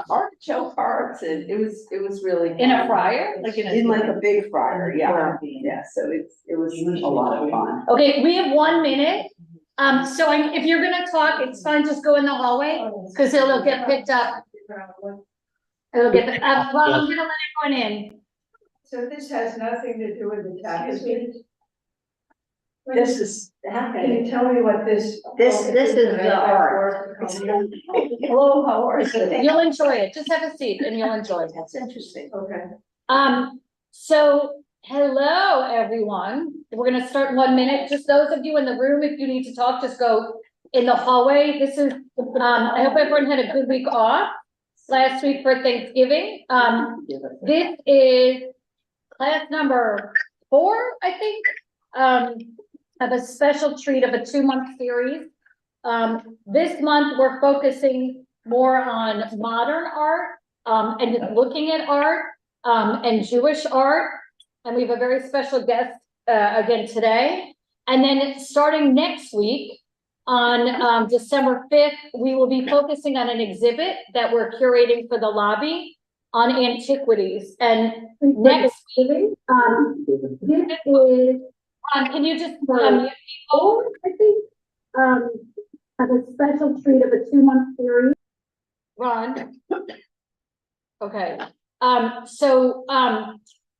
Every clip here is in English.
artichoke hearts, and it was really In a fun. fryer, like in like a big fryer, yeah. So it was a lot of fun. Okay, we have 1 minute. So if you're gonna talk, it's fine, just go in the hallway, because it'll get picked up. It'll get, well, I'm gonna let everyone in. So this has nothing to do with the tapestry? This is, Can you tell me what this? This is the art. Hello, how are you? You'll enjoy it, just have a seat and you'll enjoy it. That's interesting. Okay. So hello, everyone. We're gonna start in 1 minute. Just those of you in the room, if you need to talk, just go in the hallway. This is, I hope everyone had a good week off last week for Thanksgiving. This is class number 4, I think, of a special treat of a 2-month series. This month we're focusing more on modern art, and just looking at art, and Jewish art. And we have a very special guest, again today. And then starting next week on, December 5th, we will be focusing on an exhibit that we're curating for the lobby on antiquities. And next week, this is, can you just, mute people? I think, have a special treat of a 2-month series. Ron. Okay.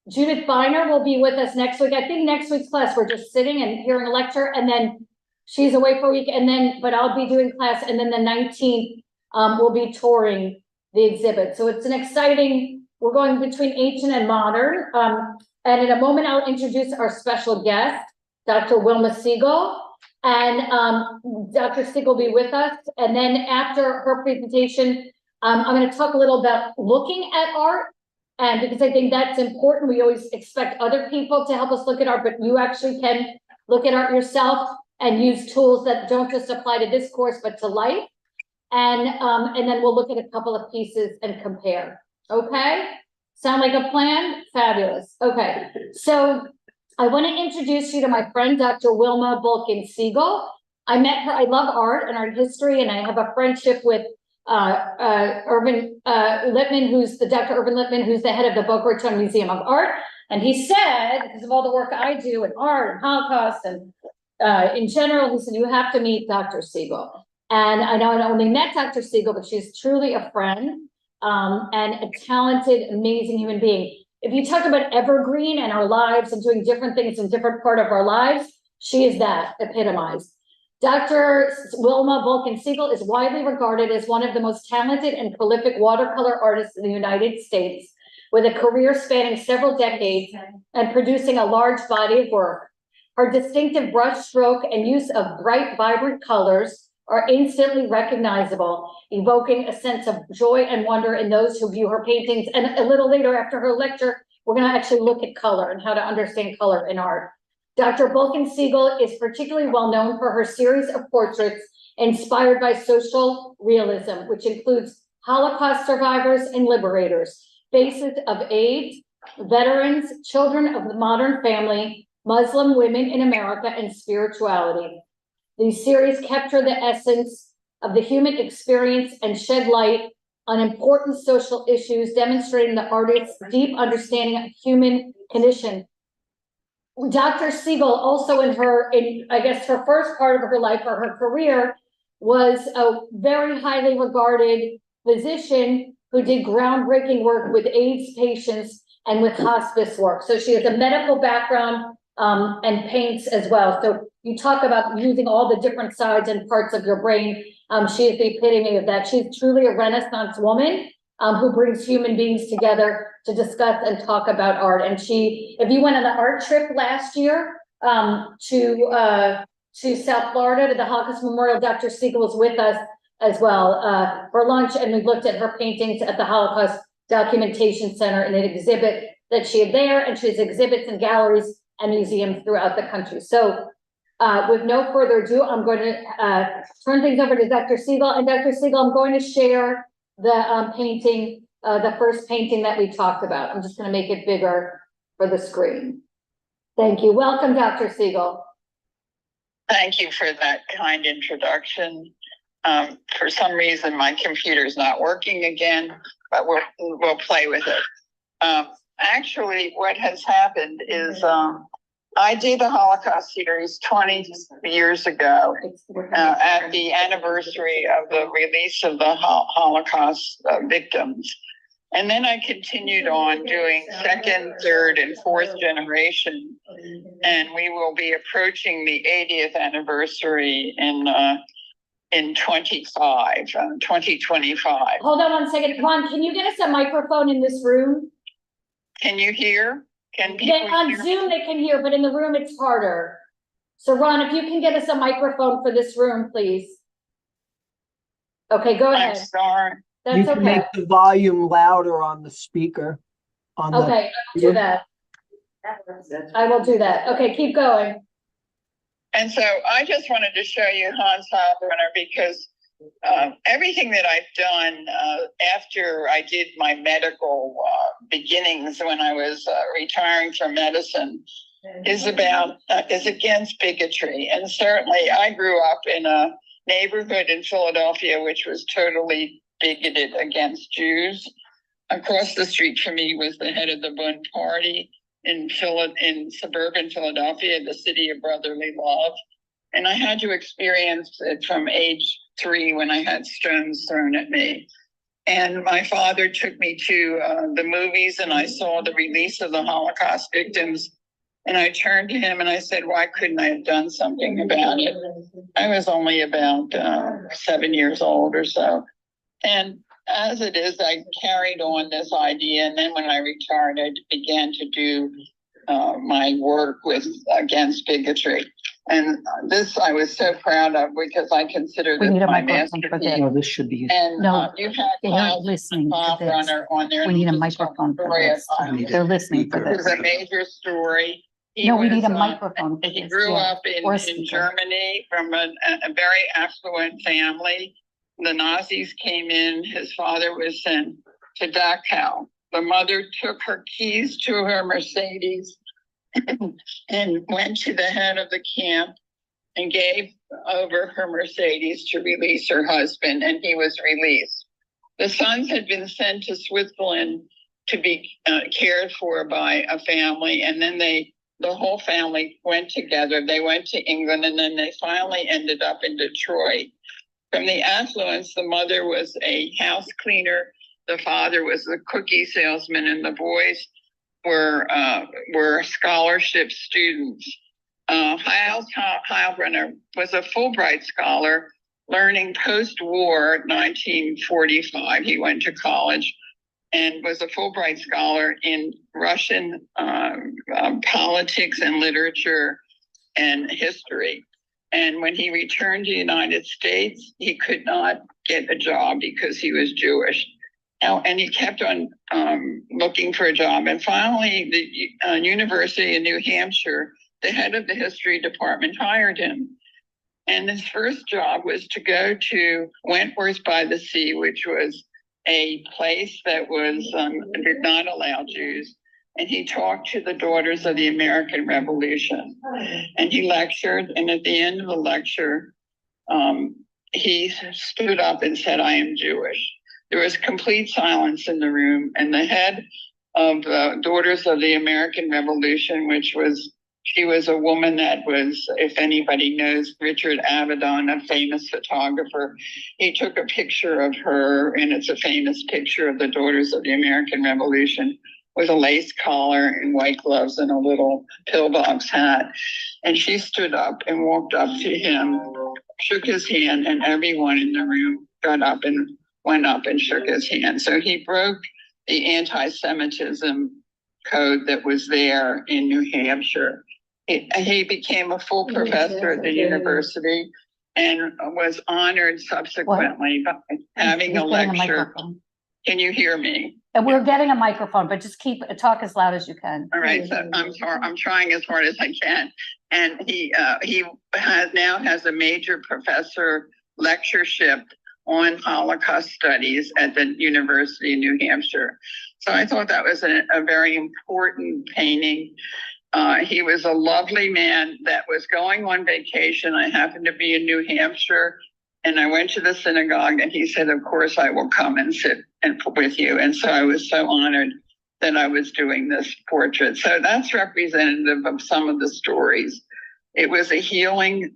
Judith Beiner will be with us next week. I think next week's class, we're just sitting and hearing a lecture, and then she's away for a week, and then, but I'll be doing class, and then the 19th, we'll be touring the exhibit. So it's an exciting, we're going between ancient and modern. And in a moment, I'll introduce our special guest, Dr. Wilma Siegel. And Dr. Siegel will be with us. And then after her presentation, I'm going to talk a little about looking at art. And because I think that's important, we always expect other people to help us look at art, but you actually can look at art yourself and use tools that don't just apply to this course, but to life. And then we'll look at a couple of pieces and compare. Okay? Sound like a plan? Fabulous. Okay. So I want to introduce you to my friend, Dr. Wilma Bolkin-Siegel. I met her, I love art and art history, and I have a friendship with Irvin Lippman, who's Dr. Irvin Lippman, who's the head of the Boca Raton Museum of Art. And he said, because of all the work I do in art and Holocaust and in general, he said, you have to meet Dr. Siegel. And I know I not only met Dr. Siegel, but she's truly a friend and a talented, amazing human being. If you talk about evergreen and our lives and doing different things in different part of our lives, she is that epitomized. Dr. Wilma Bolkin-Siegel is widely regarded as one of the most talented and prolific watercolor artists in the United States, with a career spanning several decades and producing a large body of work. Her distinctive brush stroke and use of bright, vibrant colors are instantly recognizable, evoking a sense of joy and wonder in those who view her paintings. And a little later after her lecture, we're going to actually look at color and how to understand color in art. Dr. Bolkin-Siegel is particularly well known for her series of portraits inspired by social realism, which includes Holocaust survivors and liberators, faces of AIDS, veterans, children of the modern family, Muslim women in America, and spirituality. These series capture the essence of the human experience and shed light on important social issues, demonstrating the artist's deep understanding of human condition. Dr. Siegel also I guess her first part of her life or her career was a very highly regarded physician who did groundbreaking work with AIDS patients and with hospice work. So she has a medical background and paints as well. So you talk about using all the different sides and parts of your brain. She is the epitome of that. She's truly a Renaissance woman who brings human beings together to discuss and talk about art. And if you went on the art trip last year to South Florida, to the Holocaust Memorial, Dr. Siegel was with us as well for lunch, and we looked at her paintings at the Holocaust Documentation Center in an exhibit that she had there, and she has exhibits in galleries and museums throughout the country. So with no further ado, I'm going to turn things over to Dr. Siegel. And Dr. Siegel, I'm going to share the painting, the first painting that we talked about. I'm just going to make it bigger for the screen. Thank you. Welcome, Dr. Siegel. Thank you for that kind introduction. For some reason, my computer's not working again, but we'll play with it. Actually, what has happened is I did a Holocaust series 20 years ago at the anniversary of the release of the Holocaust victims. And then I continued on doing second, third, and fourth generation. And we will be approaching the 80th anniversary in 2025. Hold on one second. Ron, can you get us a microphone in this room? Can you hear? Can people On hear? Zoom they can hear, but in the room it's harder. So Ron, if you can get us a microphone for this room, please. Okay, go I'm ahead. sorry. That's You can okay. make the volume louder on the speaker. Okay, I will do that. I will do that. Okay, keep going. And so I just wanted to show you Hans Heilbronner because everything that I've done after I did my medical beginnings when I was retiring from medicine is against bigotry. And certainly I grew up in a neighborhood in Philadelphia which was totally bigoted against Jews. Across the street from me was the head of the Bund Party in suburban Philadelphia, the city of brotherly love. And I had to experience it from age 3 when I had stones thrown at me. And my father took me to the movies and I saw the release of the Holocaust victims. And I turned to him and I said, why couldn't I have done something about it? I was only about 7 years old or so. And as it is, I carried on this idea. And then when I retired, I began to do my work against bigotry. And this I was so proud of because I consider this my masterpiece. No, this should be. And No, you had they're Kyle listening to this. Runner on there. We need a microphone for this. They're listening for This is this. a major story. No, we need a microphone for He this, grew yeah. up in Or a speaker. Germany from a very affluent family. The Nazis came in. His father was sent to Dachau. The mother took her keys to her Mercedes and went to the head of the camp and gave over her Mercedes to release her husband, and he was released. The sons had been sent to Switzerland to be cared for by a family, and then the whole family went together. They went to England, and then they finally ended up in Detroit. From the affluence, the mother was a house cleaner, the father was a cookie salesman, and the boys were scholarship students. Heilbronner was a Fulbright scholar, learning post-war 1945. He went to college and was a Fulbright scholar in Russian politics and literature and history. And when he returned to the United States, he could not get a job because he was Jewish. And he kept on looking for a job. And finally, the University of New Hampshire, the head of the history department, hired him. And his first job was to go to Wentworth by the Sea, which was a place that did not allow Jews. And he talked to the daughters of the American Revolution. And he lectured. And at the end of the lecture, he stood up and said, I am Jewish. There was complete silence in the room, and the head of the Daughters of the American Revolution, she was a woman that was, if anybody knows Richard Avedon, a famous photographer, he took a picture of her, and it's a famous picture of the Daughters of the American Revolution with a lace collar and white gloves and a little pillbox hat. And she stood up and walked up to him, shook his hand, and everyone in the room got up and went up and shook his hand. So he broke the anti-Semitism code that was there in New Hampshire. He became a full professor at the university and was honored subsequently by having a lecture. Can you hear me? And we're getting a microphone, but just talk as loud as you can. All right, so I'm trying as hard as I can. And he now has a major professor lectureship on Holocaust studies at the University of New Hampshire. So I thought that was a very important painting. He was a lovely man that was going on vacation. I happened to be in New Hampshire, And I went to the synagogue and he said, of course I will come and sit and with you. And so I was so honored that I was doing this portrait. So that's representative of some of the stories. It was a healing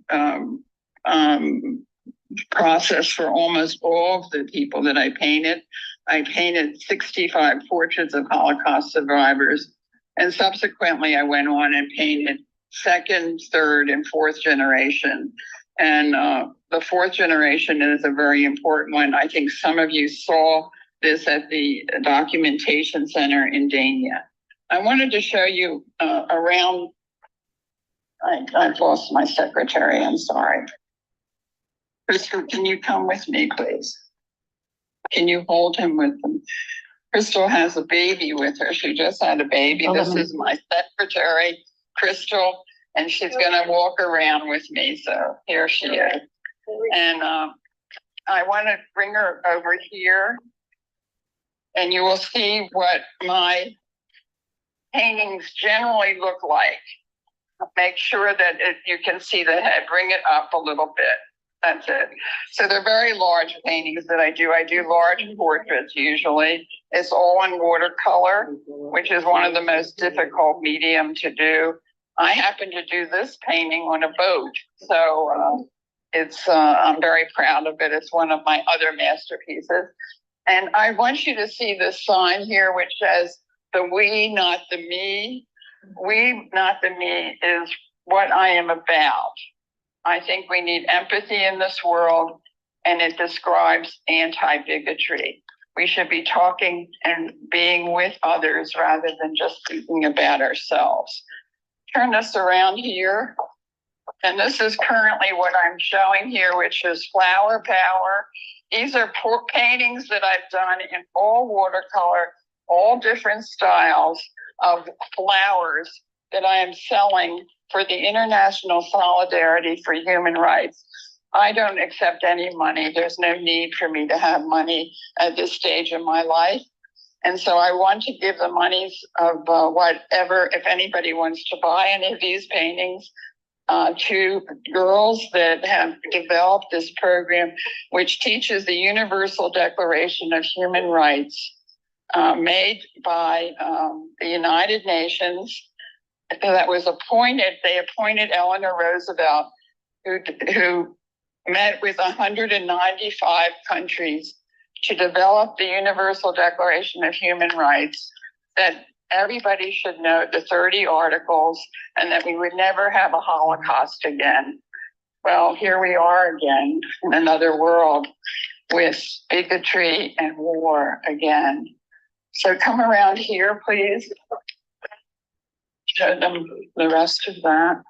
process for almost all of the people that I painted. I painted 65 portraits of Holocaust survivors. And subsequently, I went on and painted second, third, and fourth generation. And the fourth generation is a very important one. I think some of you saw this at the documentation center in Dania. I wanted to show you around. I've lost my secretary, I'm sorry. Crystal, can you come with me, please? Can you hold him with them? Crystal has a baby with her. She just had a baby. This is my secretary, Crystal, and she's gonna walk around with me. So here she is. And I wanna bring her over here and you will see what my paintings generally look like. Make sure that you can see the head, bring it up a little bit. That's it. So they're very large paintings that I do. I do large portraits usually. It's all in watercolor, which is one of the most difficult medium to do. I happen to do this painting on a boat. So I'm very proud of it. It's one of my other masterpieces. And I want you to see this sign here, which says the we, not the me. We, not the me is what I am about. I think we need empathy in this world, and it describes anti-bigotry. We should be talking and being with others rather than just thinking about ourselves. Turn this around here. And this is currently what I'm showing here, which is flower power. These are paintings that I've done in all watercolor, all different styles of flowers that I am selling for the International Solidarity for Human Rights. I don't accept any money. There's no need for me to have money at this stage in my life. And so I want to give the monies of whatever, if anybody wants to buy any of these paintings, to girls that have developed this program, which teaches the Universal Declaration of Human Rights, made by the United Nations. That was appointed, they appointed Eleanor Roosevelt, who met with 195 countries to develop the Universal Declaration of Human Rights, that everybody should know the 30 articles and that we would never have a Holocaust again. Well, here we are again in another world with bigotry and war again. So come around here, please. Show them the rest of that.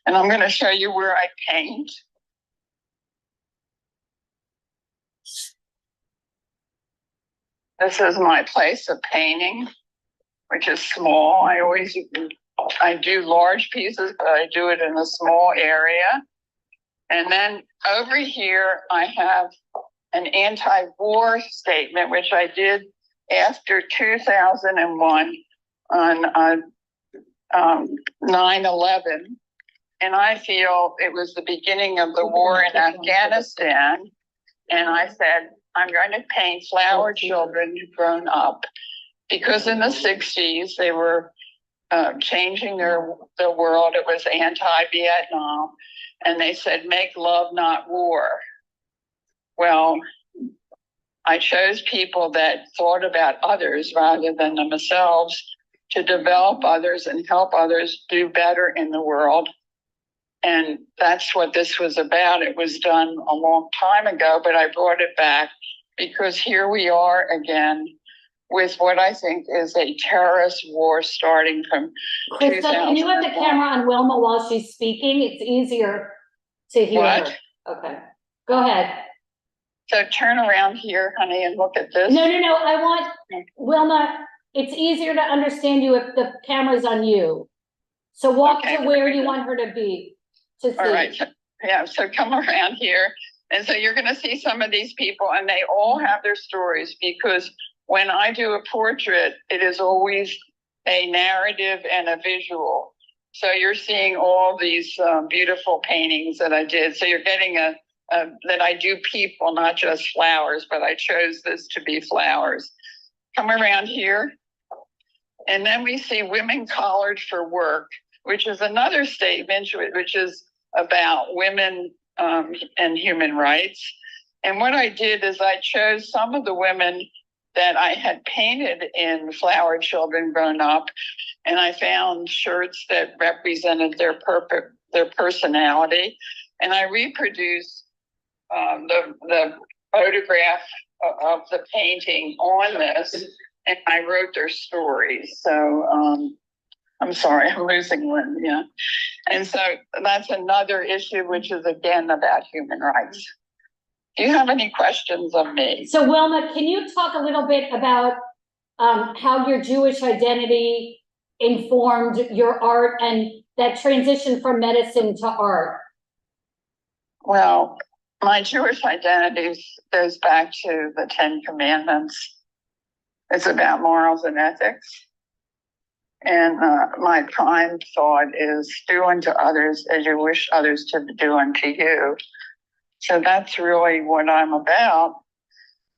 And I'm going to show you where I paint. This is my place of painting, which is small. I do large pieces, but I do it in a small area. And then over here, I have an anti-war statement, which I did after 2001 on 9/11. And I feel it was the beginning of the war in Afghanistan. And I said, I'm going to paint flower children grown up, because in the 60s, they were changing the world. It was anti-Vietnam. And they said, make love, not war. Well, I chose people that thought about others rather than themselves, to develop others and help others do better in the world. And that's what this was about. It was done a long time ago, but I brought it back because here we are again with what I think is a terrorist war starting from Krista, can you have the camera on Wilma while she's speaking? It's easier to hear What? her. Okay, go ahead. So turn around here, honey, and look at this. No, I want, Wilma, it's easier to understand you if the camera's on you. So walk Okay. to where you want her to be, to see. All right, so come around here. And so you're gonna see some of these people, and they all have their stories, because when I do a portrait, it is always a narrative and a visual. So you're seeing all these beautiful paintings that I did. So you're getting a that I do people, not just flowers, but I chose this to be flowers. Come around here. And then we see women collared for work, which is another statement, which is about women and human rights. And what I did is I chose some of the women that I had painted in Flower Children Grown Up, and I found shirts that represented their personality. And I reproduced the photograph of the painting on this, and I wrote their stories. So I'm sorry, I'm losing one. Yeah. And so that's another issue, which is again about human rights. Do you have any questions of me? So Wilma, can you talk a little bit about how your Jewish identity informed your art and that transition from medicine to art? Well, my Jewish identity goes back to the Ten Commandments. It's about morals and ethics. And my prime thought is do unto others as you wish others to do unto you. So that's really what I'm about.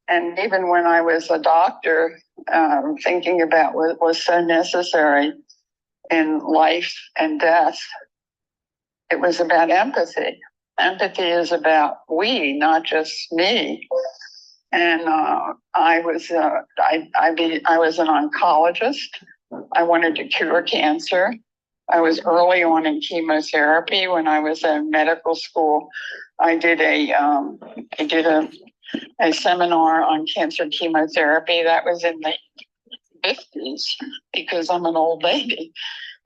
And even when I was a doctor, thinking about what was so necessary in life and death, it was about empathy. Empathy is about we, not just me. And I was an oncologist. I wanted to cure cancer. I was early on in chemotherapy. When I was in medical school, I did a seminar on cancer chemotherapy. That was in the 50s because I'm an old lady.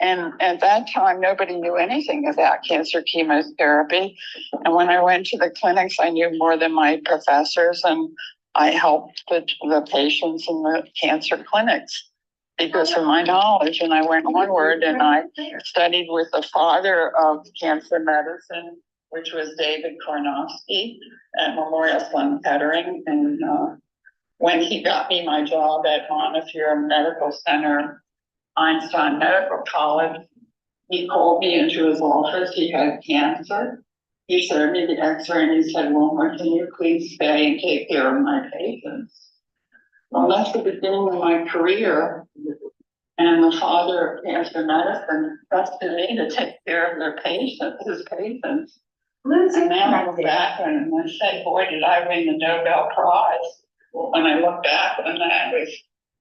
And at that time, nobody knew anything about cancer chemotherapy. And when I went to the clinics, I knew more than my professors, and I helped the patients in the cancer clinics because of my knowledge. And I went onward and I studied with the father of cancer medicine, which was David Karnofsky at Memorial Sloan Kettering. And when he got me my job at Montefiore Medical Center, Einstein Medical College, he called me into his office. He had cancer. He showed me the x-ray and he said, "Wilma, can you please stay and take care of my patients?" Well, that's the beginning of my career. And the father of cancer medicine trusted me to take care of their patients, his patients. And now I look back and I say, boy, did I win the Nobel Prize. When I look back on that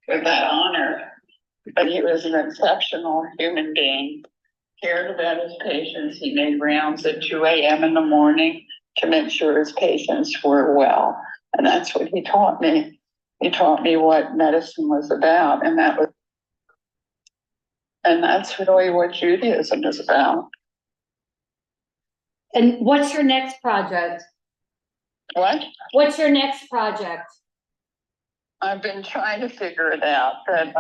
with that honor. But he was an exceptional human being, cared about his patients. He made rounds at 2 a.m. in the morning to make sure his patients were well. And that's what he taught me. He taught me what medicine was about. And that's really what Judaism is about. And what's your next project? What? What's your next project? I've been trying to figure it out, but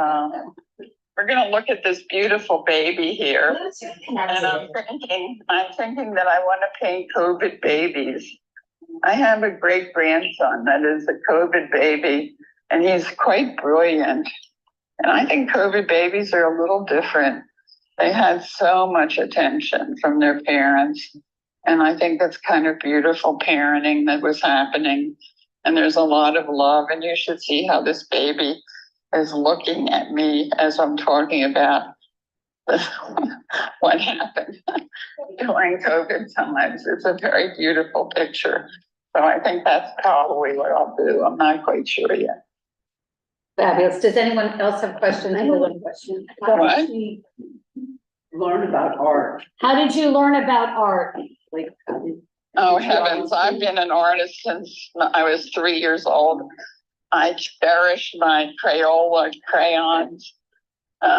we're going to look at this beautiful baby here. And I'm thinking that I want to paint COVID babies. I have a great grandson that is a COVID baby, and he's quite brilliant. And I think COVID babies are a little different. They had so much attention from their parents. And I think that's kind of beautiful parenting that was happening. And there's a lot of love, and you should see how this baby is looking at me as I'm talking about what happened during COVID times. It's a very beautiful picture. So I think that's probably what I'll do. I'm not quite sure yet. Fabulous. Does anyone else have questions? I have one question. What? How did you learn about art? How did you learn about art? Like, how did Oh heavens, I've been an artist since I was 3 years old. I cherished my Crayola crayons. When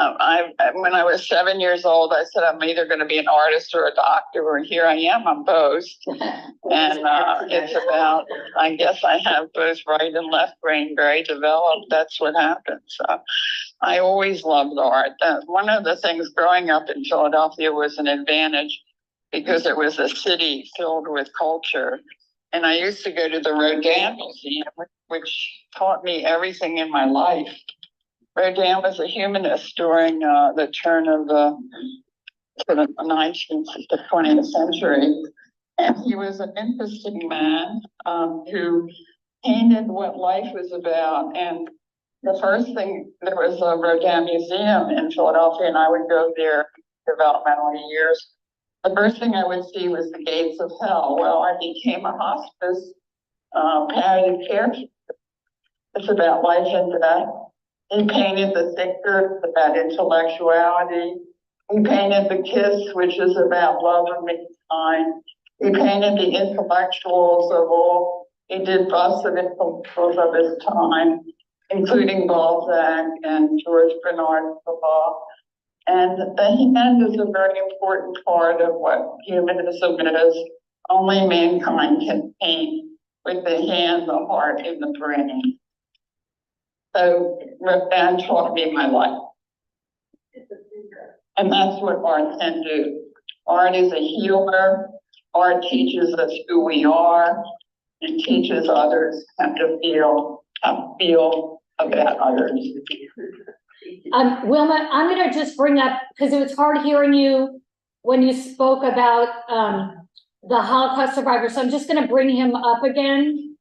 I was 7 years old, I said, I'm either going to be an artist or a doctor, and here I am, I'm both. And it's about, I guess I have both right and left brain very developed. That's what happens. So I always loved art. One of the things growing up in Philadelphia was an advantage because it was a city filled with culture. And I used to go to the Rodin Museum, which taught me everything in my life. Rodin was a humanist during the turn of the 19th to 20th century. And he was an interesting man, who painted what life was about. And the first thing, there was a Rodin Museum in Philadelphia, and I would go there developmental years. The first thing I would see was the gates of hell. Well, I became a hospice palliative care. It's about life and death. He painted the thick earth, about intellectuality. He painted the kiss, which is about love of mankind. He painted the intellectuals of all. He did busts of intellectuals of his time, including Balzac and George Bernard Shaw. And the hand is a very important part of what humanism is. Only mankind can paint with the hand, the heart, and the brain. So Rodin taught me my life. And that's what art can do. Art is a healer. Art teaches us who we are and teaches others how to feel about others. Wilma, I'm gonna just bring up, because it was hard hearing you when you spoke about the Holocaust survivor, so I'm just gonna bring him up again.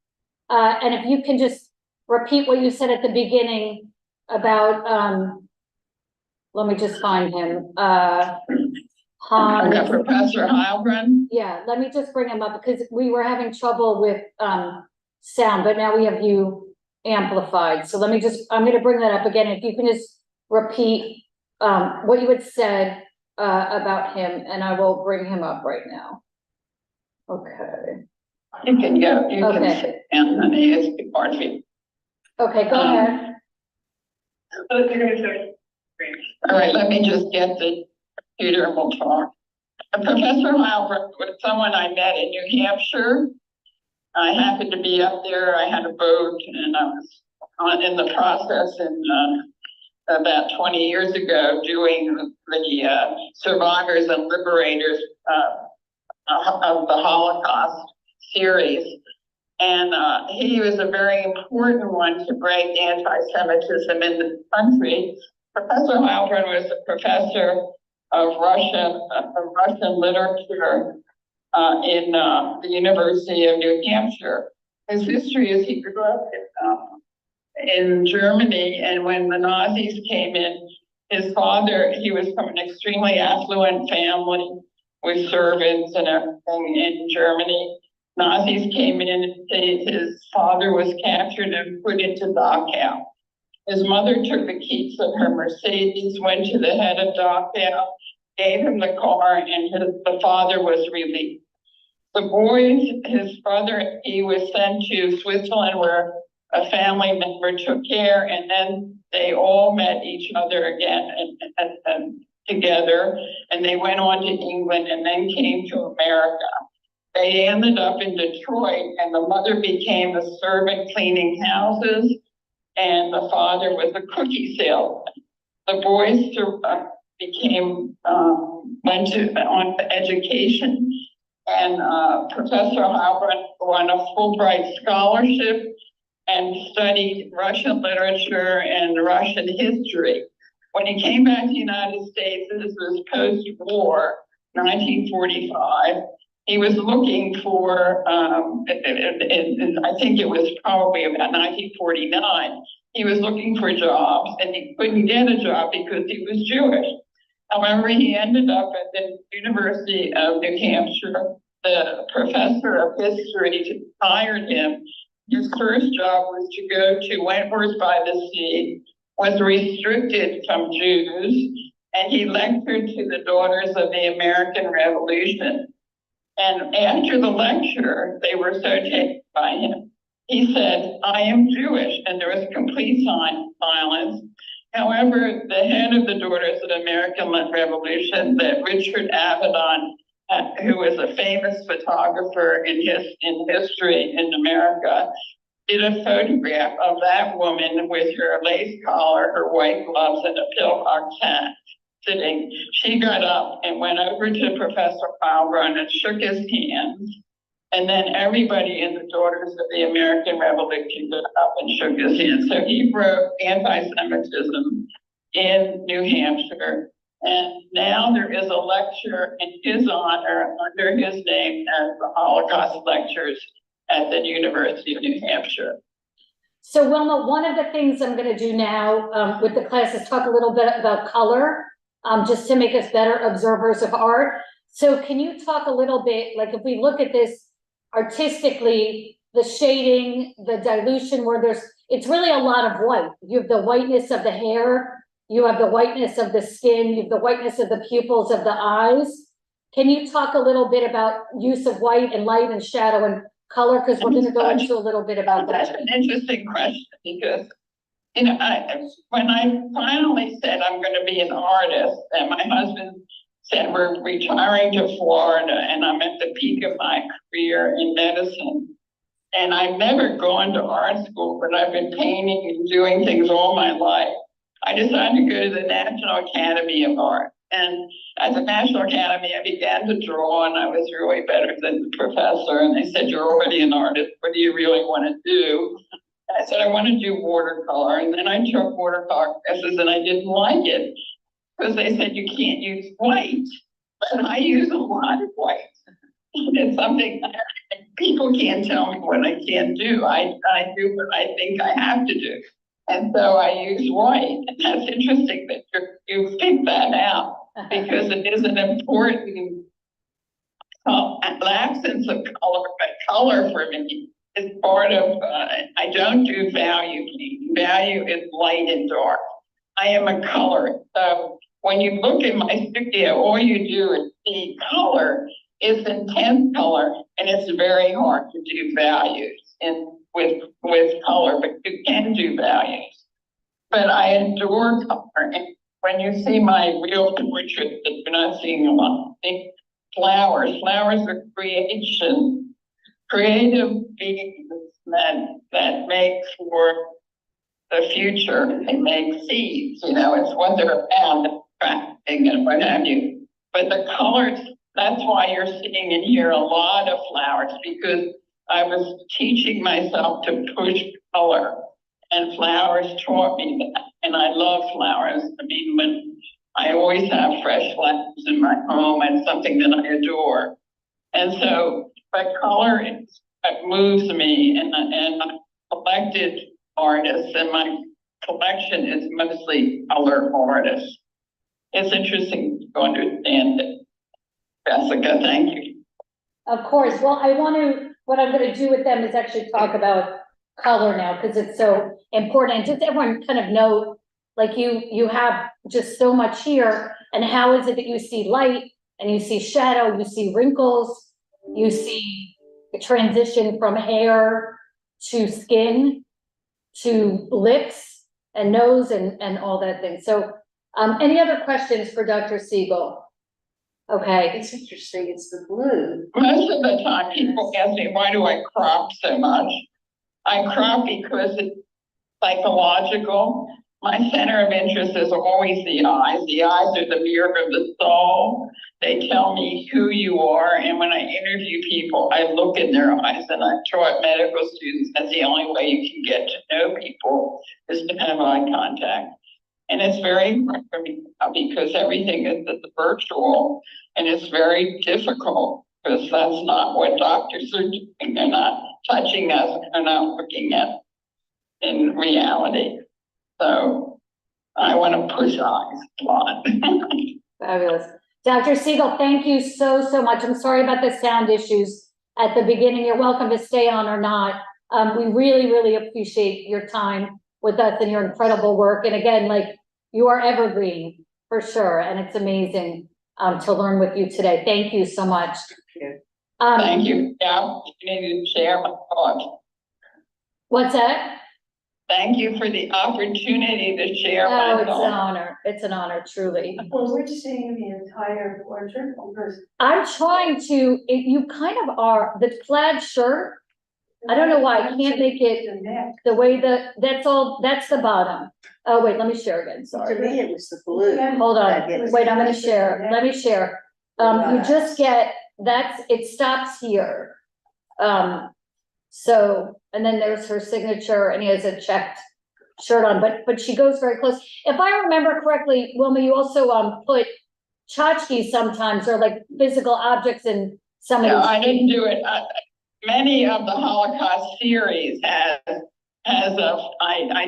And if you can just repeat what you said at the beginning about, let me just find him, Okay, Professor Heilbrunn. Yeah, let me just bring him up because we were having trouble with sound, but now we have you amplified. So let me just, I'm gonna bring that up again. If you can just repeat what you had said about him, and I will bring him up right now. Okay. You can go, you Okay. can sit down and ask the party. Okay, go ahead. All right, let me just get the computer and we'll talk. Professor Heilbrunn was someone I met in New Hampshire. I happened to be up there. I had a boat and I was in the process about 20 years ago doing the survivors and liberators of the Holocaust series. And he was a very important one to break anti-Semitism in the country. Professor Heilbrunn was a professor of Russian literature in the University of New Hampshire. His history is he grew up in Germany, and when the Nazis came in, his father, he was from an extremely affluent family with servants and everything in Germany. Nazis came in and his father was captured and put into Dachau. His mother took the keys of her Mercedes, went to the head of Dachau, gave him the car, and the father was released. The boys, his brother, he was sent to Switzerland where a family member took care, and then they all met each other again and together, and they went on to England and then came to America. They ended up in Detroit, and the mother became a servant cleaning houses, and the father was a cookie salesman. The boys went on to education, and Professor Heilbrunn won a Fulbright scholarship and studied Russian literature and Russian history. When he came back to the United States, this was post-war, 1945, he was looking for, I think it was probably about 1949, he was looking for jobs and he couldn't get a job because he was Jewish. However, he ended up at the University of New Hampshire. The professor of history hired him. His first job was to go to Wentworth by the Sea, was restricted from Jews, and he lectured to the daughters of the American Revolution. And after the lecture, they were so taken by him. He said, "I am Jewish," and there was complete silence. However, the head of the Daughters of the American Revolution, that Richard Avedon, who was a famous photographer in history in America, did a photograph of that woman with her lace collar, her white gloves, and a pillbox hat sitting. She got up and went over to Professor Heilbrunn and shook his hand. And then everybody in the Daughters of the American Revolution got up and shook his hand. So he broke anti-Semitism in New Hampshire. And now there is a lecture in his honor under his name as the Holocaust Lectures at the University of New Hampshire. So Wilma, one of the things I'm gonna do now with the class is talk a little bit about color, just to make us better observers of art. So can you talk a little bit, like if we look at this artistically, the shading, the dilution where it's really a lot of white. You have the whiteness of the hair, you have the whiteness of the skin, you have the whiteness of the pupils of the eyes. Can you talk a little bit about use of white and light and shadow and color? Because we're gonna go into a little bit about That's that. an interesting question because, you know, when I finally said I'm going to be an artist, and my husband said we're retiring to Florida, and I'm at the peak of my career in medicine. And I've never gone to art school, but I've been painting and doing things all my life. I decided to go to the National Academy of Art. And at the National Academy, I began to draw, and I was really better than the professor. And they said, "You're already an artist. What do you really want to do?" I said, "I want to do watercolor." And then I took watercolor classes, and I didn't like it because they said you can't use white. But I use a lot of white. It's something people can't tell me what I can't do. I do what I think I have to do. And so I use white. And that's interesting that you picked that out because it is an important absence of color. But color for me is part of, I don't do value. Value is light and dark. I am a colorist. So when you look in my studio, all you do is see color. It's intense color, and it's very hard to do values with color, but you can do values. But I adore color. And when you see my real portrait that you're not seeing a lot, think flowers. Flowers are creative beings that make for the future. They make seeds, you know, it's what they're about, crafting and what have you. But the colors, that's why you're seeing in here a lot of flowers, because I was teaching myself to push color, and flowers taught me that. And I love flowers. I mean, when I always have fresh flowers in my home, it's something that I adore. And so, but color, it moves me, and I collected artists, and my collection is mostly color artists. It's interesting to understand it. Jessica, thank you. Of course. Well, what I'm going to do with them is actually talk about color now, because it's so important. Just everyone kind of know, like you have just so much here, and how is it that you see light and you see shadow, you see wrinkles, you see the transition from hair to skin to lips and nose and all that thing. So any other questions for Dr. Siegel? Okay. It's interesting, it's the blue. Most of the time people ask me, why do I crop so much? I crop because it's psychological. My center of interest is always the eyes. The eyes are the mirror of the soul. They tell me who you are. And when I interview people, I look in their eyes, and I've taught medical students that's the only way you can get to know people is to have eye contact. And it's very hard for me because everything is virtual, and it's very difficult because that's not what doctors are doing. They're not touching us, they're not looking at in reality. So I want to push eyes a lot. Fabulous. Dr. Siegel, thank you so much. I'm sorry about the sound issues at the beginning. You're welcome to stay on or not. We really appreciate your time with us and your incredible work. And again, like, you are evergreen for sure. And it's amazing to learn with you today. Thank you so much. Thank you. Yeah, you need to share my thoughts. What's that? Thank you for the opportunity to share my Oh, it's thoughts. an honor. It's an honor, truly. Well, we're seeing the entire portrait because. I'm trying to, you kind of are, the plaid shirt, I don't know why I can't make it the way that's the bottom. Oh, wait, let me share again, To sorry. me, it was the blue. Hold on, wait, I'm gonna share, let me share. You just get, it stops here. So, and then there's her signature, and he has a checked shirt on, but she goes very close. If I remember correctly, Wilma, you also, put tchotchkes sometimes, or like physical objects in some of No, these. I didn't do it. Many of the Holocaust series I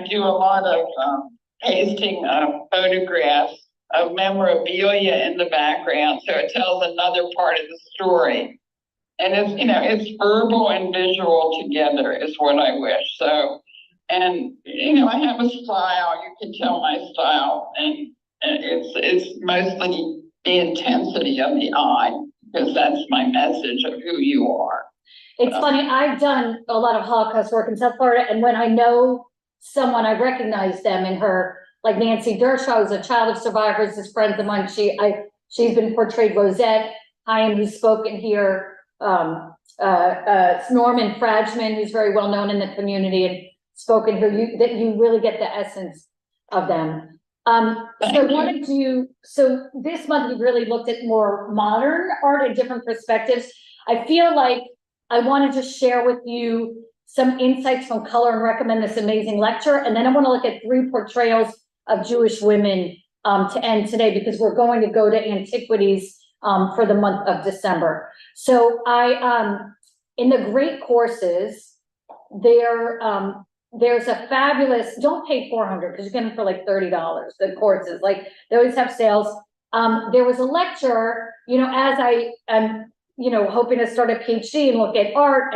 do a lot of pasting of photographs of memorabilia in the background, so it tells another part of the story. And it's verbal and visual together is what I wish. So, and I have a style. You can tell my style, and it's mostly the intensity of the eye, because that's my message of who you are. It's funny, I've done a lot of Holocaust work in South Florida, and when I know someone, I recognize them in her, like Nancy Dershaw, who's a child of survivors, is friends of mine. She's been portrayed. Rosette Hyam, who's spoken here, Norman Fragman, who's very well known in the community and spoken here, that you really get the essence of them. So this month we really looked at more modern art and different perspectives. I feel like I want to just share with you some insights from color and recommend this amazing lecture. And then I want to look at 3 portrayals of Jewish women to end today, because we're going to go to Antiquities for the month of December. So in the great courses, there's a fabulous, don't pay $400 because you get them for like $30, the courses, like they always have sales. There was a lecture, as I am, hoping to start a PhD and look at art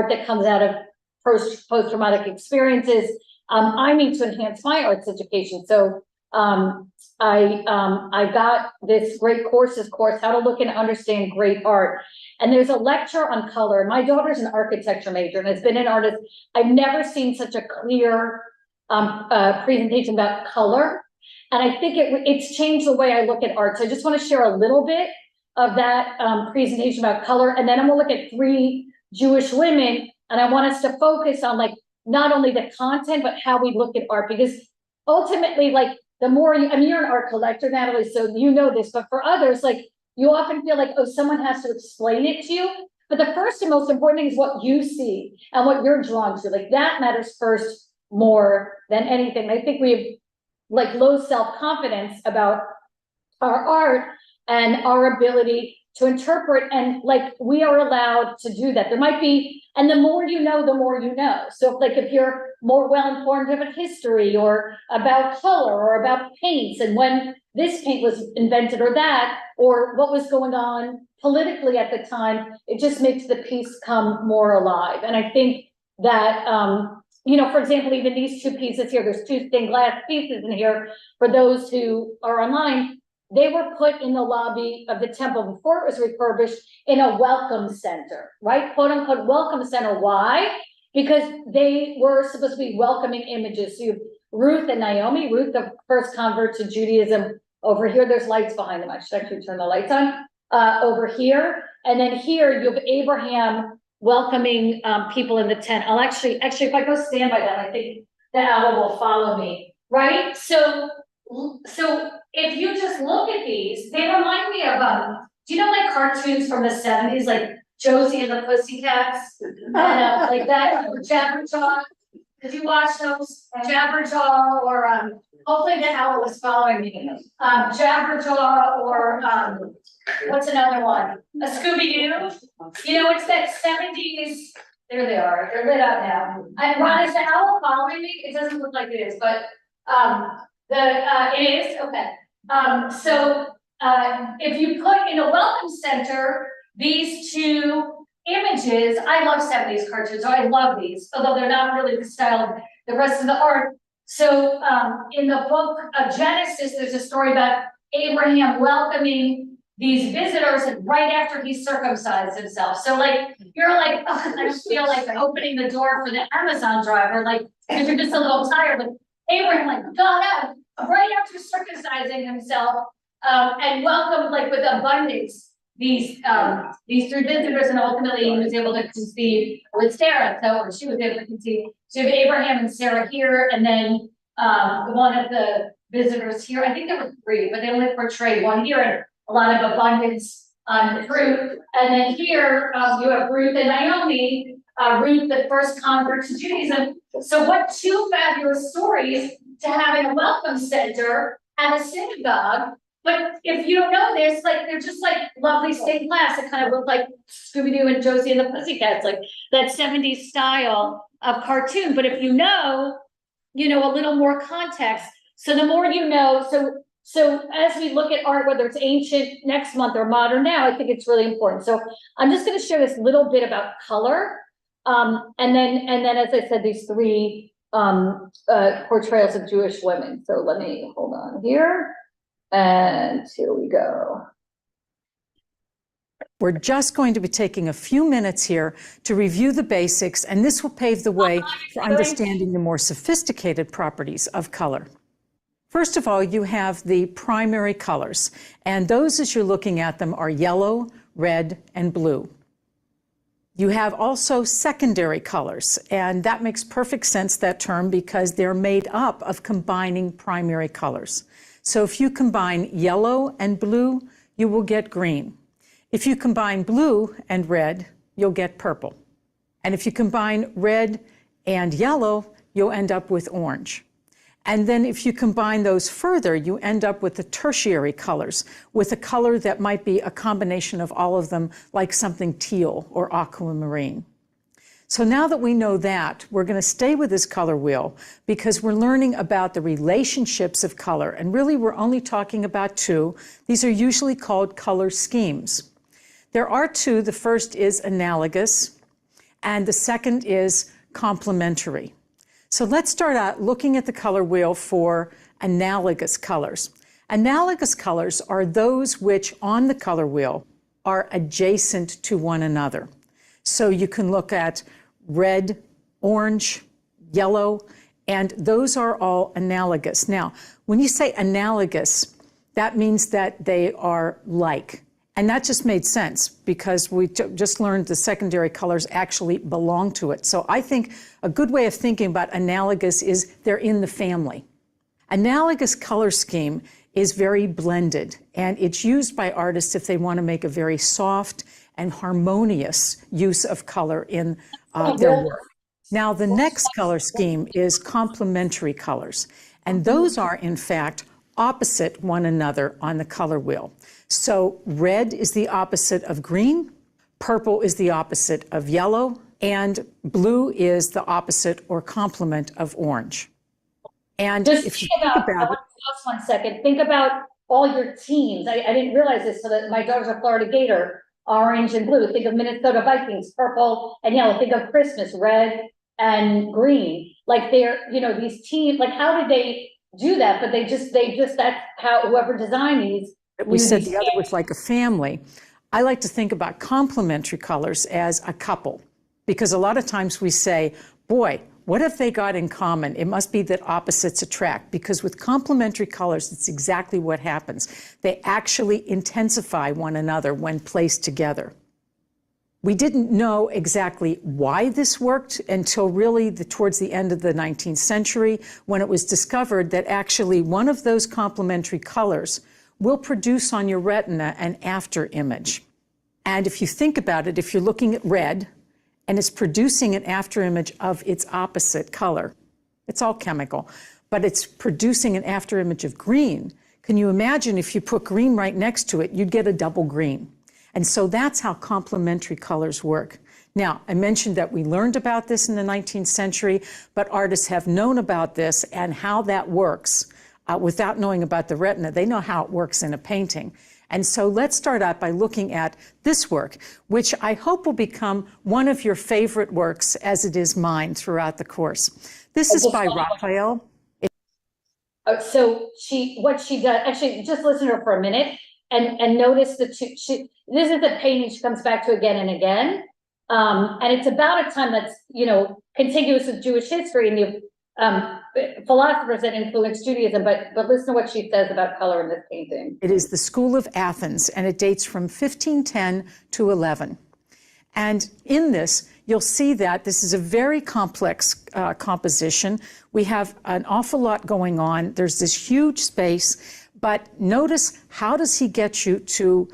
that comes out of post-traumatic experiences. I need to enhance my arts education. So I got this great courses course, how to look and understand great art. And there's a lecture on color. My daughter's an architecture major and has been an artist. I've never seen such a clear presentation about color. And I think it's changed the way I look at art. So I just want to share a little bit of that presentation about color. And then I'm gonna look at 3 Jewish women. And I want us to focus on like, not only the content, but how we look at art, because ultimately, like the more you're an art collector, Natalie, so you know this, but for others, like you often feel like, oh, someone has to explain it to you. But the first and most important thing is what you see and what you're drawn to. Like that matters first more than anything. I think we have like low self-confidence about our art and our ability to interpret, and like we are allowed to do that. There might be, and the more you know, the more you know. So if you're more well-informed about history or about color or about paints and when this paint was invented or that, or what was going on politically at the time, it just makes the piece come more alive. And I think that, for example, even these 2 pieces here, there's 2 stained glass pieces in here for those who are online. They were put in the lobby of the temple before it was refurbished in a welcome center, right? Quote unquote welcome center. Why? Because they were supposed to be welcoming images. So you have Ruth and Naomi, Ruth, the first convert to Judaism. Over here, there's lights behind them. I should actually turn the lights on over here. And then here you have Abraham welcoming people in the tent. I'll actually, if I go stand by them, I think the owl will follow me, right? So if you just look at these, they remind me of, do you know like cartoons from the 70s, like Josie and the Pussycats? And like that, Jabberjaw. Did you watch those? Jabberjaw, or hopefully the owl was following me. Jabberjaw, or what's another one? A Scooby-Doo. It's that 70s. There they are. They're lit up now. And Ron, is the owl following me? It doesn't look like it is, but it is okay. If you put in a welcome center these 2 images, I love 70s cartoons, so I love these, although they're not really the style of the rest of the art. So in the book of Genesis, there's a story about Abraham welcoming these visitors right after he circumcised himself. So like, you're like, oh, I feel like opening the door for the Amazon driver, like, because you're just a little tired. But Abraham like got up right after circumcising himself and welcomed like with abundance these 3 visitors, and ultimately he was able to conceive with Sarah. So she was able to conceive. So you have Abraham and Sarah here, and then one of the visitors here. I think there were 3, but they only portrayed 1 here, and a lot of abundance on fruit. And then here you have Ruth and Naomi, Ruth, the first convert to Judaism. So what two fabulous stories to have in a welcome center at a synagogue. But if you don't know this, like, they're just like lovely stained glass. It kind of look like Scooby-Doo and Josie and the Pussycats, like that 70s style of cartoon. But if you know a little more context. So the more you know, so as we look at art, whether it's ancient next month or modern now, I think it's really important. So I'm just going to share this little bit about color. And then, as I said, these three portrayals of Jewish women. So let me hold on here. And here we go. We're just going to be taking a few minutes here to review the basics, and this will pave the way for understanding the more sophisticated properties of color. First of all, you have the primary colors, and those as you're looking at them are yellow, red, and blue. You have also secondary colors, and that makes perfect sense, that term, because they're made up of combining primary colors. So if you combine yellow and blue, you will get green. If you combine blue and red, you'll get purple. And if you combine red and yellow, you'll end up with orange. And then if you combine those further, you end up with the tertiary colors, with a color that might be a combination of all of them, like something teal or aquamarine. So now that we know that, we're going to stay with this color wheel because we're learning about the relationships of color. And really, we're only talking about two. These are usually called color schemes. There are two. The first is analogous, and the second is complementary. So let's start out looking at the color wheel for analogous colors. Analogous colors are those which on the color wheel are adjacent to one another. So you can look at red, orange, yellow, and those are all analogous. Now, when you say analogous, that means that they are like. And that just made sense because we just learned the secondary colors actually belong to it. So I think a good way of thinking about analogous is they're in the family. Analogous color scheme is very blended, and it's used by artists if they want to make a very soft and harmonious use of color in their work. Now, the next color scheme is complementary colors, and those are, in fact, opposite one another on the color wheel. So red is the opposite of green, purple is the opposite of yellow, and blue is the opposite or complement of orange. And Just if you think think about it, just 1 second, think about all your teams. I didn't realize this, so that my daughter's a Florida Gator, orange and blue. Think of Minnesota Vikings, purple and yellow. Think of Christmas, red and green. Like they're, these teams, like how did they do that? But they just, that's how whoever designed these. we said the other was like a family. I like to think about complementary colors as a couple, because a lot of times we say, boy, what have they got in common? It must be that opposites attract, because with complementary colors, it's exactly what happens. They actually intensify one another when placed together. We didn't know exactly why this worked until really towards the end of the 19th century, when it was discovered that actually one of those complementary colors will produce on your retina an after image. And if you think about it, if you're looking at red, and it's producing an after image of its opposite color. It's all chemical, but it's producing an after image of green. Can you imagine if you put green right next to it, you'd get a double green. And so that's how complementary colors work. Now, I mentioned that we learned about this in the 19th century, but artists have known about this and how that works without knowing about the retina. They know how it works in a painting. And so let's start out by looking at this work, which I hope will become one of your favorite works, as it is mine throughout the course. This is by Raphael. So what she does, actually, just listen to her for a minute and notice this is a painting she comes back to again and again. And it's about a time that's, contiguous with Jewish history and the philosophers that influenced Judaism, but listen to what she says about color in this painting. It is the School of Athens, and it dates from 1510 to 11. And in this, you'll see that this is a very complex composition. We have an awful lot going on. There's this huge space, but notice how does he get you to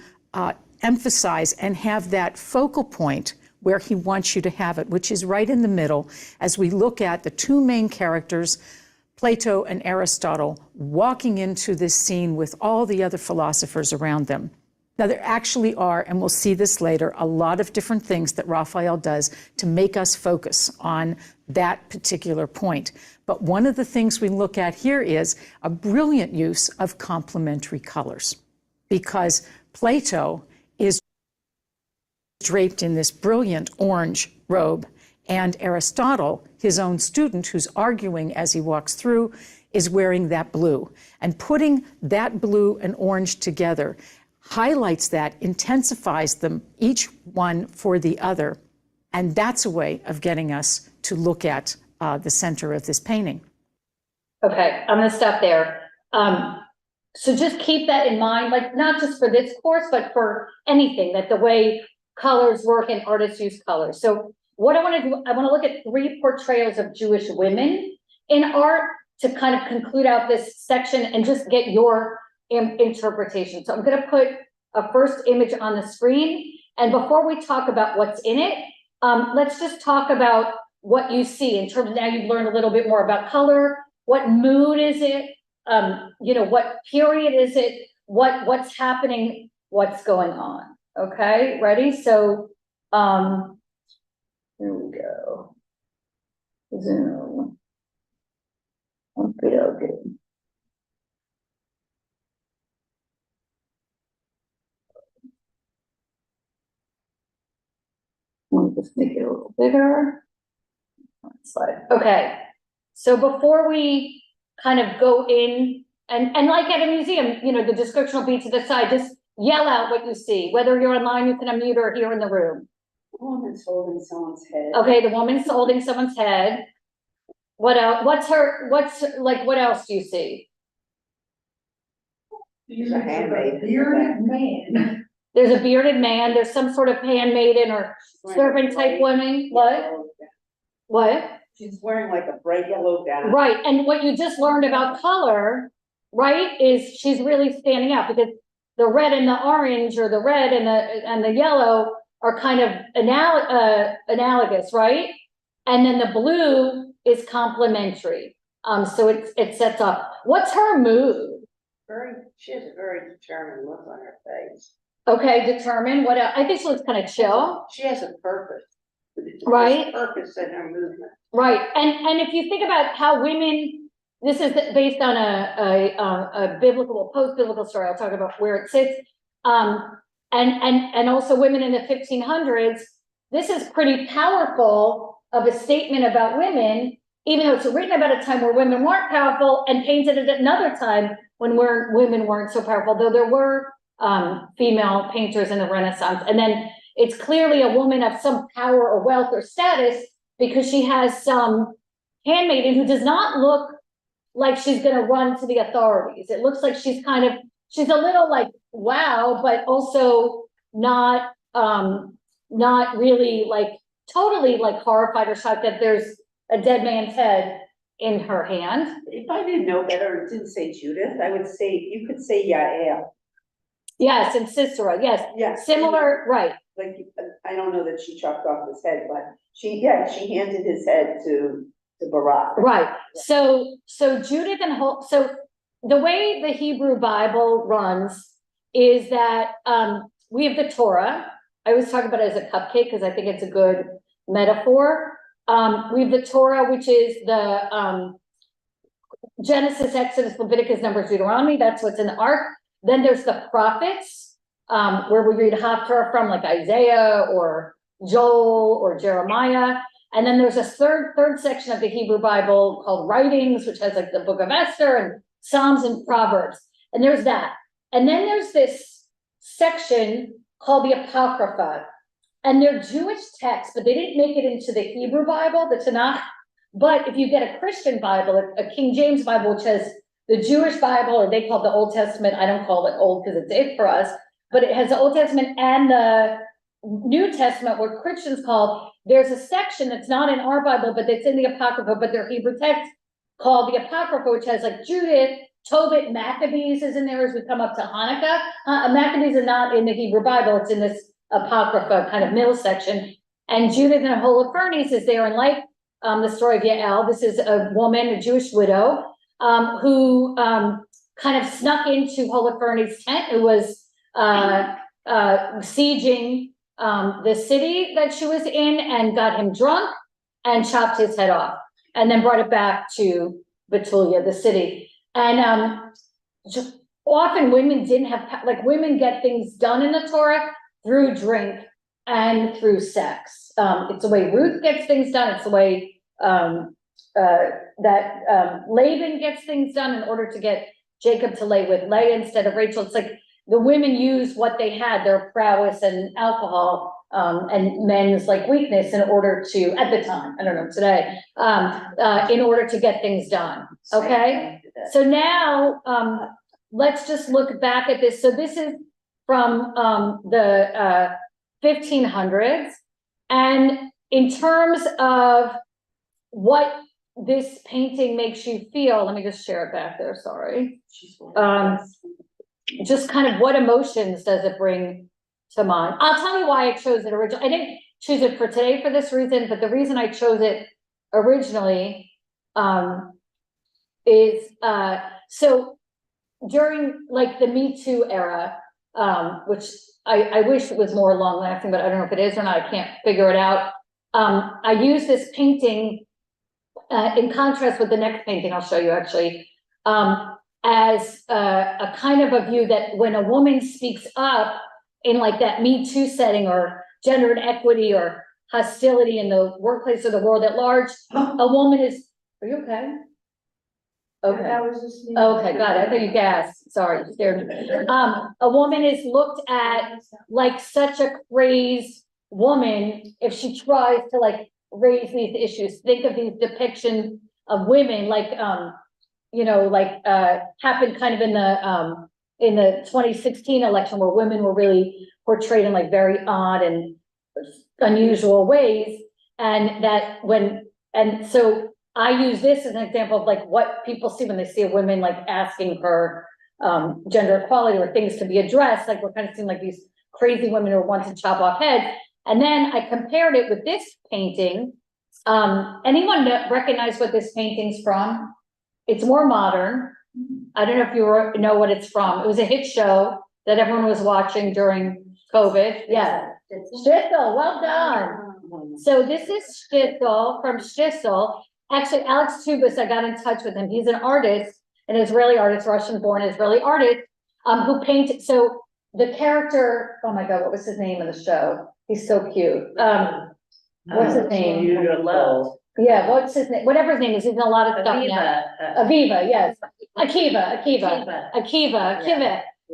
emphasize and have that focal point where he wants you to have it, which is right in the middle as we look at the two main characters, Plato and Aristotle, walking into this scene with all the other philosophers around them. Now, there actually are, and we'll see this later, a lot of different things that Raphael does to make us focus on that particular point. But one of the things we look at here is a brilliant use of complementary colors, because Plato is draped in this brilliant orange robe, and Aristotle, his own student who's arguing as he walks through, is wearing that blue. And putting that blue and orange together highlights that, intensifies them, each one for the other. And that's a way of getting us to look at the center of this painting. Okay, I'm gonna stop there. So just keep that in mind, like not just for this course, but for anything, that the way colors work and artists use colors. So what I want to do, I want to look at 3 portrayals of Jewish women in art to kind of conclude out this section and just get your interpretation. So I'm going to put a first image on the screen. And before we talk about what's in it, let's just talk about what you see in terms of, now you've learned a little bit more about color. What mood is it? You know, what period is it? What's happening? What's going on? Okay, ready? So, here we go. Zoom. Okay. Let me just make it a little bigger. Slide. Okay, so before we kind of go in, and like at a museum, you know, the description will be to the side, just yell out what you see. Whether you're online, you can unmute, or here in the room. The woman's holding someone's head. Okay, the woman's holding someone's head. What else? What else do you see? He's a handmaid. Bearded man. There's a bearded man, there's some sort of handmaiden or servant type woman. What? What? She's wearing like a bright yellow gown. Right, and what you just learned about color, right, is she's really standing out, because the red and the orange, or the red and the yellow, are kind of analogous, right? And then the blue is complementary. So it sets up. What's her mood? She has a very determined look on her face. Okay, determined. What else? I think she looks kind of chill. She has a purpose. Right. There's purpose in her movement. Right, and if you think about how women, this is based on a biblical, post-biblical story. I'll talk about where it sits. And also women in the 1500s, this is pretty powerful of a statement about women, even though it's written about a time where women weren't powerful, and painted at another time when women weren't so powerful, though there were female painters in the Renaissance. And then it's clearly a woman of some power or wealth or status, because she has some handmaiden who does not look like she's going to run to the authorities. It looks like she's a little like, wow, but also not really like totally like horrified or shocked that there's a dead man's head in her hand. If I didn't know better and didn't say Judith, I would say, you could say Yael. Yes, and Sisera, yes. Yes. Similar, right. Like, I don't know that she chopped off his head, but she handed his head to Barak. Right. So Judith and so the way the Hebrew Bible runs is that we have the Torah. I always talk about it as a cupcake because I think it's a good metaphor. We have the Torah, which is the Genesis, Exodus, Leviticus, Numbers, Deuteronomy. That's what's in the Ark. Then there's the prophets, where we read Haftarah from, like Isaiah or Joel or Jeremiah. And then there's a third section of the Hebrew Bible called Writings, which has like the book of Esther and Psalms and Proverbs. And there's that. And then there's this section called the Apocrypha. And they're Jewish texts, but they didn't make it into the Hebrew Bible, the Tanakh. But if you get a Christian Bible, a King James Bible, which has the Jewish Bible, or they call it the Old Testament. I don't call it old because it's it for us, but it has the Old Testament and the New Testament, what Christians call. There's a section that's not in our Bible, but that's in the Apocrypha, but they're Hebrew text, called the Apocrypha, which has like Judith, Tobit, Maccabees is in there as we come up to Hanukkah. Maccabees are not in the Hebrew Bible, it's in this Apocrypha kind of middle section. And Judith and Holofernes is there, and like the story of Yael, this is a woman, a Jewish widow, who kind of snuck into Holofernes' tent, who was sieging the city that she was in, and got him drunk and chopped his head off, and then brought it back to Betulia, the city. And just often women didn't have, like, women get things done in the Torah through drink and through sex. It's the way Ruth gets things done. It's the way Laban gets things done in order to get Jacob to lay with Leah instead of Rachel. It's like the women use what they had, their prowess and alcohol, and men's like weakness in order to, at the time, I don't know, today, in order to get things done. Okay. So now, let's just look back at this. So this is from the 1500s. And in terms of what this painting makes you feel, let me just share it back there, sorry. Just kind of what emotions does it bring to mind? I'll tell you why I chose it originally. I didn't choose it for today for this reason, but the reason I chose it originally is so during like the Me Too era, which I wish it was more long lasting, but I don't know if it is or not. I can't figure it out. I use this painting in contrast with the next painting I'll show you actually, as a kind of a view that when a woman speaks up in like that Me Too setting or gender inequity or hostility in the workplace or the world at large, a woman is, are you okay? Okay. That was just me. Okay, got it. I thought you gasped. Sorry, you scared me. A woman is looked at like such a crazed woman if she tries to like raise these issues. Think of these depictions of women like you know, like happened kind of in the 2016 election where women were really portrayed in like very odd and unusual ways. And that when, and so I use this as an example of like what people see when they see a woman like asking for gender equality or things to be addressed. Like we're kind of seeing like these crazy women who want to chop off heads. And then I compared it with this painting. Anyone recognize what this painting's from? It's more modern. I don't know if you know what it's from. It was a hit show that everyone was watching during COVID. Yeah. Shtisel, well done. So this is Shtisel from Shtisel. Actually, Alex Tubis, I got in touch with him. He's an artist, an Israeli artist, Russian-born Israeli artist, who painted. So the character, oh my God, what was his name in the show? He's so cute. What's his name? Yeah, what's his name? Whatever his name is, he's in a lot of stuff now. Aviva, yes. Akiva.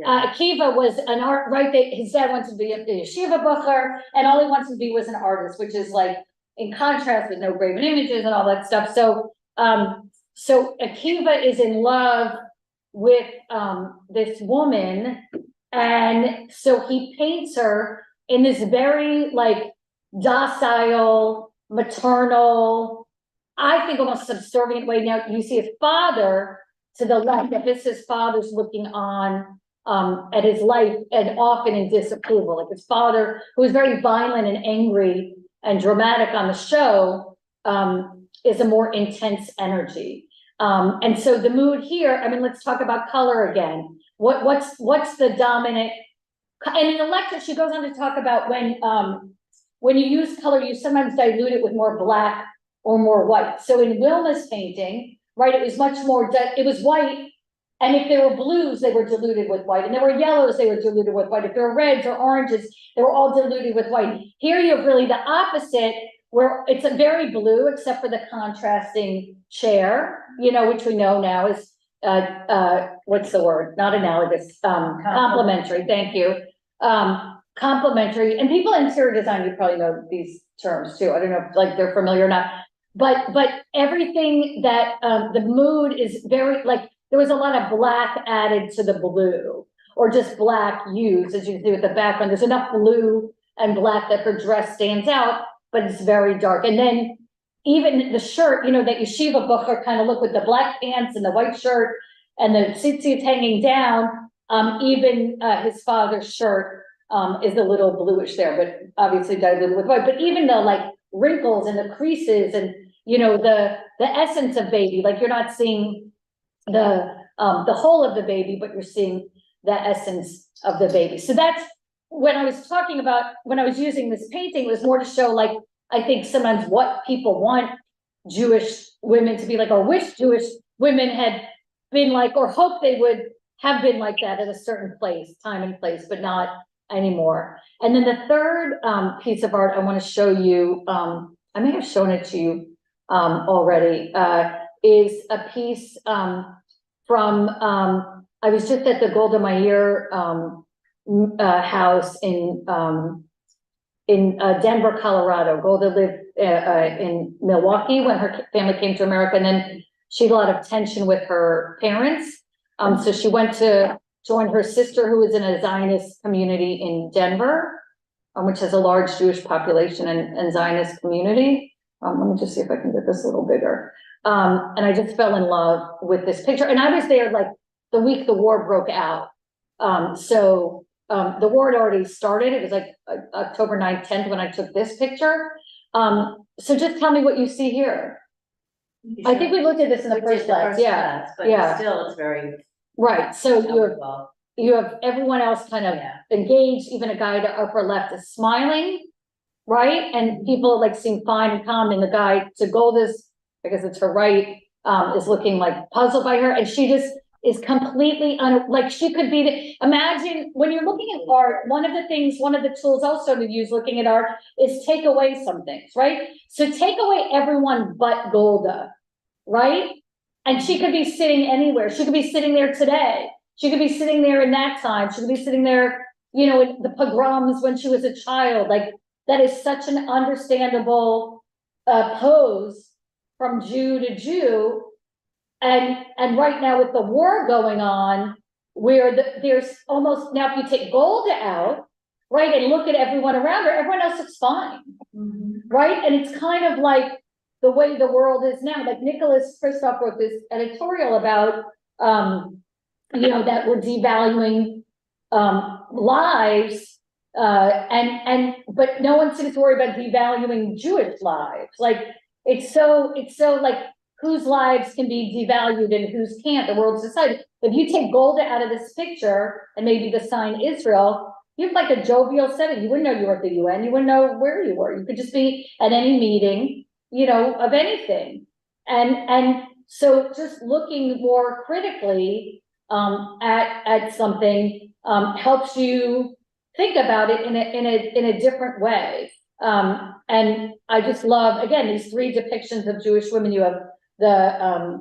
Akiva was an art, right? His dad wanted to be a yeshiva bucher, and all he wanted to be was an artist, which is like in contrast with no graven images and all that stuff. So, so Akiva is in love with this woman, and so he paints her in this very like docile, maternal, I think almost subservient way. Now you see his father to the left. If it's his father's looking on at his life and often in disapproval, like his father, who is very violent and angry and dramatic on the show, is a more intense energy. And so the mood here, I mean, let's talk about color again. What's the dominant? And in the lecture, she goes on to talk about when you use color, you sometimes dilute it with more black or more white. So in Wilma's painting, right, it was much more, it was white. And if there were blues, they were diluted with white. And there were yellows, they were diluted with white. If there were reds or oranges, they were all diluted with white. Here you have really the opposite, where it's a very blue, except for the contrasting chair, you know, which we know now is, what's the word? Not analogous, complementary, thank you. Complementary, and people in interior design, you probably know these terms too. I don't know if like they're familiar or not, but everything that, the mood is very, like, there was a lot of black added to the blue, or just black used, as you can see with the background. There's enough blue and black that her dress stands out, but it's very dark. And then even the shirt, you know, that yeshiva bucher kind of look with the black pants and the white shirt and the tzitzit hanging down, even his father's shirt is a little bluish there, but obviously diluted with white. But even the like wrinkles and the creases and, you know, the essence of baby, like you're not seeing the whole of the baby, but you're seeing the essence of the baby. So that's when I was talking about, when I was using this painting, it was more to show, like, I think sometimes what people want Jewish women to be like, or wish Jewish women had been like, or hope they would have been like that at a certain place, time and place, but not anymore. And then the third piece of art I want to show you, I may have shown it to you already, is a piece from, I was just at the Golda Meir house in Denver, Colorado. Golda lived in Milwaukee when her family came to America, and then she had a lot of tension with her parents. So she went to join her sister, who was in a Zionist community in Denver, which has a large Jewish population and Zionist community. Let me just see if I can get this a little bigger. And I just fell in love with this picture. And I was there like the week the war broke out. The war had already started. It was like October 9th, 10th when I took this picture. So just tell me what you see here. I think we looked at this in the first class, yeah. But Yeah. still, it's very. Right, so well. you have everyone else kind of Yeah. engaged, even a guy to upper left is smiling, right? And people like seem fine and calm, and the guy to Golda's, I guess it's her right, is looking like puzzled by her, and she just is completely like she could be imagine when you're looking at art, one of the tools also to use looking at art is take away some things, right? So take away everyone but Golda, right? And she could be sitting anywhere. She could be sitting there today. She could be sitting there in that time. She could be sitting there, you know, in the pogroms when she was a child. Like that is such an understandable pose from Jew to Jew. And right now with the war going on, where there's almost, now if you take Golda out, right, and look at everyone around her, everyone else looks fine, right? And it's kind of like the way the world is now. Like Nicholas Kristof wrote this editorial about, you know, that we're devaluing lives, but no one seems to worry about devaluing Jewish lives. Like it's so like whose lives can be devalued and whose can't. The world's decided. If you take Golda out of this picture and maybe the sign Israel, you have like a jovial setting. You wouldn't know you were at the UN. You wouldn't know where you were. You could just be at any meeting, you know, of anything. And so just looking more critically at something helps you think about it in a different way. And I just love, again, these three depictions of Jewish women. You have the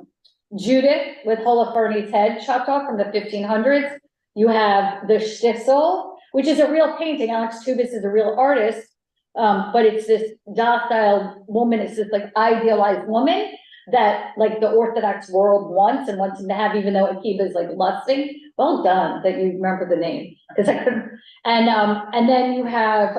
Judith with Holofernes' head chopped off from the 1500s. You have the Shtisel, which is a real painting. Alex Tubis is a real artist, but it's this docile woman. It's this like idealized woman that like the Orthodox world wants and wants him to have, even though Akiva is like lusting. Well done that you remember the name, because I couldn't. And then you have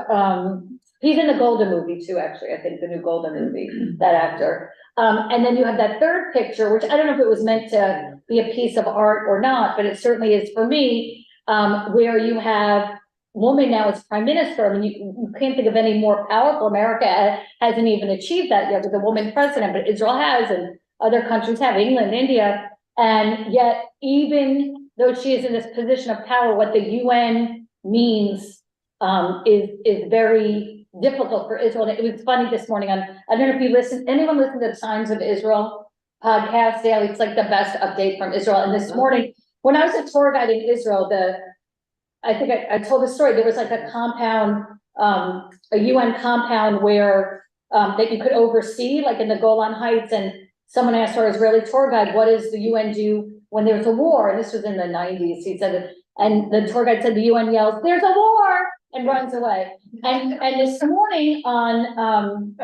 he's in the Golda movie too, actually. I think the new Golda movie, that actor. And then you have that third picture, which I don't know if it was meant to be a piece of art or not, but it certainly is for me, where you have woman now as prime minister. I mean, you can't think of any more powerful. America hasn't even achieved that yet with a woman president, but Israel has, and other countries have, England, India. And yet, even though she is in this position of power, what the UN means is very difficult for Israel. And it was funny this morning on, I don't know if you anyone listened to the Times of Israel podcast daily? It's like the best update from Israel. And this morning, when I was a tour guide in Israel, I think I told the story, there was like a compound, a UN compound where that you could oversee, like in the Golan Heights, and someone asked our Israeli tour guide, what does the UN do when there's a war? And this was in the 90s. He said, and the tour guide said the UN yells, there's a war, and runs away. And this morning on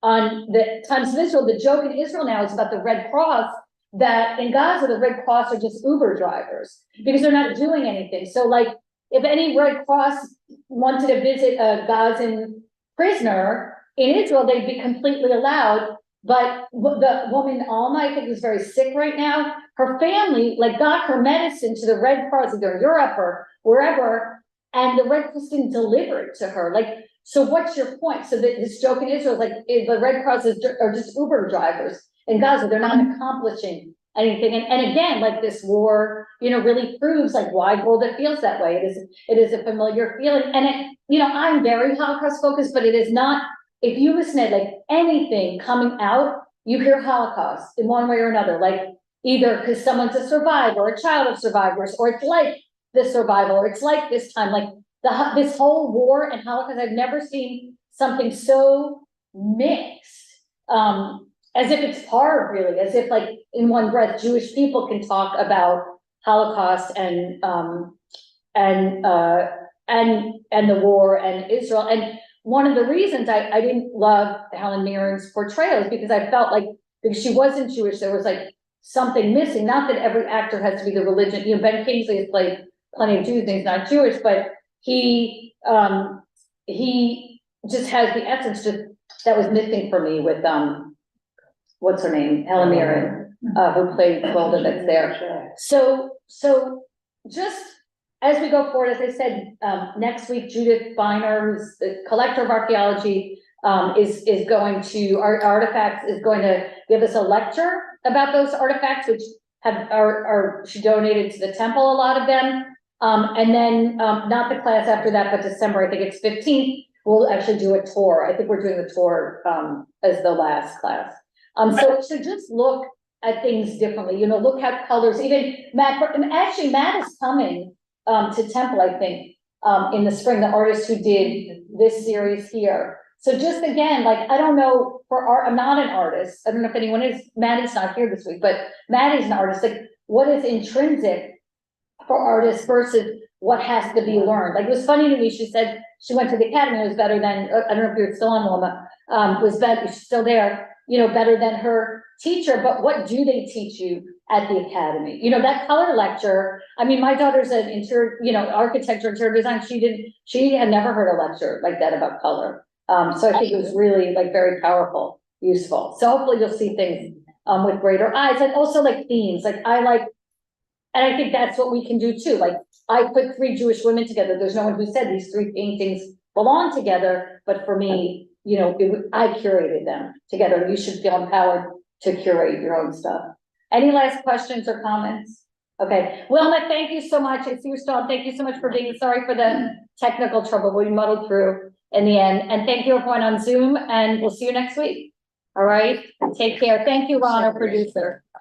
the Times of Israel, the joke in Israel now is about the Red Cross, that in Gaza, the Red Cross are just Uber drivers because they're not doing anything. So like, if any Red Cross wanted to visit a Gazan prisoner in Israel, they'd be completely allowed. But the woman, Alma, I think, is very sick right now. Her family, like, got her medicine to the Red Cross, either in Europe or wherever, and the Red Cross didn't deliver it to her, like, so what's your point? So that this joke in Israel is like, the Red Cross are just Uber drivers in Gaza, they're not accomplishing anything, and again, like this war, really proves like why Golda feels that way. It is a familiar feeling, and I'm very Holocaust focused, but it is not, if you listen to like anything coming out, you hear Holocaust in one way or another, like either because someone's a survivor, or a child of survivors, or it's like the survival, or it's like this time, like this whole war and Holocaust, I've never seen something so mixed, as if it's par, really, as if like in one breath, Jewish people can talk about Holocaust and the war and Israel. And one of the reasons I didn't love Helen Mirren's portrayal is because I felt like, because she wasn't Jewish, there was like something missing. Not that every actor has to be the religion. Ben Kingsley has played plenty of Jews and he's not Jewish, but he just has the essence that was missing for me with what's her name, Helen Mirren, who played Golda, that's there. So just as we go forward, as I said, next week Judith Beiner, who's the collector of archaeology, is going to our artifacts, is going to give us a lecture about those artifacts, which she donated to the temple, a lot of them. And then not the class after that, but December, I think it's 15th, we'll actually do a tour. I think we're doing the tour as the last class. So just look at things differently, look at colors, even Matt is coming to Temple, I think, in the spring, the artist who did this series here. So just again, like, I don't know, for art, I'm not an artist. I don't know if anyone is. Maddie's not here this week, but Maddie's an artist. Like, what is intrinsic for artists versus what has to be learned? Like, it was funny to me, she said she went to the academy, it was better than, I don't know if you're still on, Wilma, was better, she's still there, better than her teacher, but what do they teach you at the academy? That color lecture, I mean, my daughter's an interior, architecture, interior design, she had never heard a lecture like that about color. So I think it was really like very powerful, useful. So hopefully you'll see things with greater eyes, and also like themes, like and I think that's what we can do too. Like, I put 3 Jewish women together. There's no one who said these 3 paintings belong together, but for me, I curated them together. You should feel empowered to curate your own stuff. Any last questions or comments? Okay, Wilma, thank you so much. I see you're still on. Thank you so much for being, sorry for the technical trouble we muddled through in the end. And thank you everyone on Zoom, and we'll see you next week. All right, take care. Thank you, Ron, our producer.